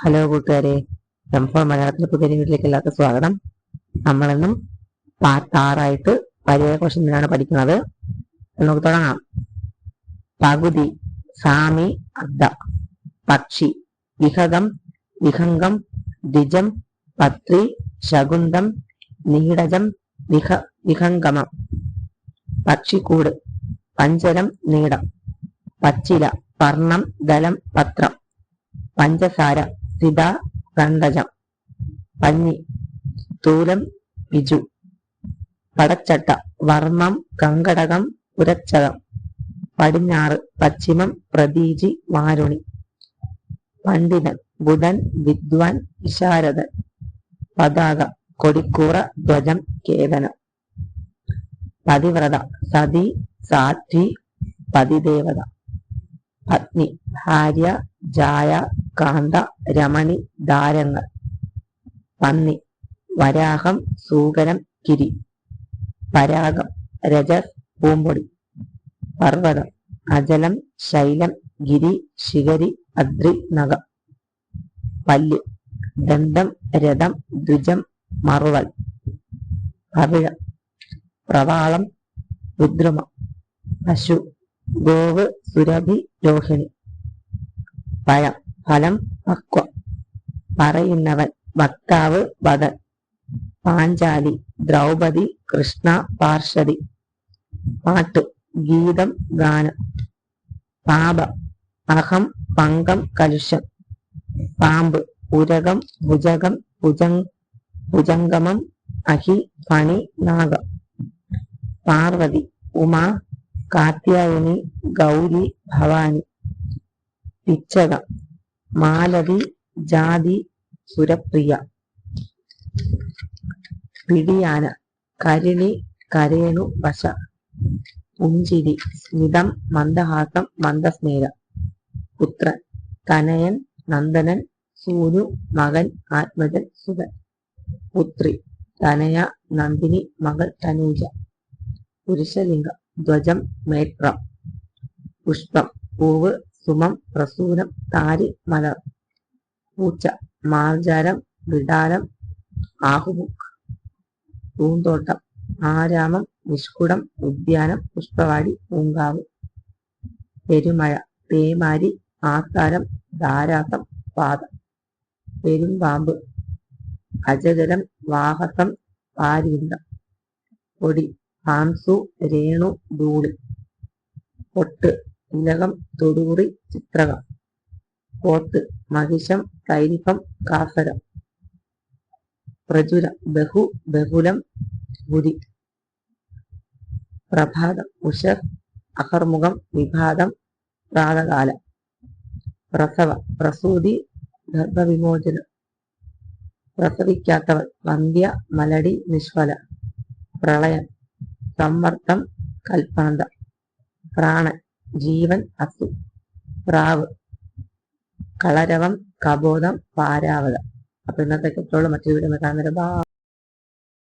Hello കൂട്ടുകാരെ, M4 മലയാളത്തിലെ പുതിയ വീട്ടിലേക്ക് എല്ലാവർക്കും സ്വാഗതം. നമ്മളിന്നും പാർട്ട് 6 പര്യായ ക്വസ്റ്റ്യനാണ് പഠിക്കുന്നത്. നമുക്ക് തുടങ്ങാം. പകുതി, സാമി, അർദ്ധ. പക്ഷി, വിഹഗം, വിഹംഗം, ദ്വിജം, പത്രി, ശകുന്തം, നീടജം, വിഹംഗമം. പക്ഷിക്കൂട്, പഞ്ചരം, നീടം. പച്ചില, പർണം, ദലം, പത്രം. പഞ്ചസാര, സിത, ഗണ്ഡജം. പഞ്ഞി, സ്ഥൂലം, വിജു. പടച്ചട്ട, വർമ്മം, കങ്കടകം, പുരച്ചകം. പടിഞ്ഞാറ്, പശ്ചിമം, പ്രതീചി, വാരുണി. പണ്ഡിതൻ, ബുധൻ, വിദ്വാൻ, വിശാരദൻ. പതാക, കൊടിക്കൂറ, ധ്വജം, കേതനം. പതിവ്രത, സതി, സാധ്വി, പതിദേവത. പത്നി, ഭാര്യ, ജായ, കാന്ത, രമണി, ദാരങ്ങൾ. പന്നി, വരാഹം, സൂകരം, കിരി. പരാഗം, രജസ്, പൂമ്പൊടി. പർവ്വതം, അജലം, ശൈലം, ഗിരി, ശിഖരി, അദ്രി, നഖം. പല്ല്, ദന്തം, രഥം, ദ്വിജം, മറുവൽ. കവിഴം, പ്രവാളം, രുദ്രമം. പശു, ഗോവ്, സുരഭി, രോഹിണി. പഴം, ഫലം, പക്വം. പറയുന്നവൻ, വക്താവ്, വദൻ. പാഞ്ചാലി, ദ്രൗപദി, കൃഷ്ണ, പാർഷദി. പാട്ട്, ഗീതം, ഗാനം. പാപം, അഹം, പങ്കം, കലുഷം. പാമ്പ്, ഉരകം, ഭുജകം, ഭുജംഗമം, അഹി, ഫണി, നാഗം. പാർവതി, ഉമാ, കാത്യായനി, ഗൗരി, ഭവാനി. പിച്ചകം, മാലതി, ജാതി, സുരപ്രിയ. പിടിയാന, കരിണി, കരേണു, വശ. പുഞ്ചിരി, സ്മിതം, മന്ദഹാസം, മന്ദസ്മേരം. പുത്രൻ, തനയൻ, നന്ദനൻ, സൂനു, മകൻ, ആത്മജൻ, സുതൻ. പുത്രി, തനയ, നന്ദിനി, മകൾ, തനൂജ. പുരുഷലിംഗം, ധ്വജം, മേത്രം. പുഷ്പം, പൂവ്, സുമം, പ്രസൂനം, താരി, മലർ. പൂച്ച, മാർജാരം, വിടാരം, ആഹുമുഖ്. പൂന്തോട്ടം, ആരാമം, നിഷ്കുടം, ഉദ്യാനം, പുഷ്പവാടി, പൂങ്കാവ്. പെരുമഴ, പേമാരി, ആത്താരം, ധാരാസം, പാദം. പെരുമ്പാമ്പ്, അജഗരം, വാഹസം, പാരീന്തം. പൊടി, ഹാംസു, രേണു, ധൂളി. പൊട്ട്, ഉലകം, തൊടൂറി, ചിത്രകം. പോത്ത്, മഹിഷം, കൈരിപ്പം, കാസരം. പ്രചുരം, ബഹു, ബഹുലം, ഗുരി. പ്രഭാതം, ഉഷർ, അഹർമുഖം, വിഭാതം, പ്രാതകാലം. പ്രസവം, പ്രസൂതി, ഗർഭവിമോചനം. പ്രസവിക്കാത്തവൻ, വന്ധ്യ, മലടി, നിഷ്ഫല. പ്രളയം, സമ്മർദ്ദം, കൽപ്പാന്തം. പ്രാണൻ, ജീവൻ, അസു. പ്രാവ്, കളരവം, കബോധം, പാരാവതം. അപ്പൊ ഇന്നത്തെ കുട്ടികൾ മറ്റൊരു വീഡിയോ കാണുന്നത്.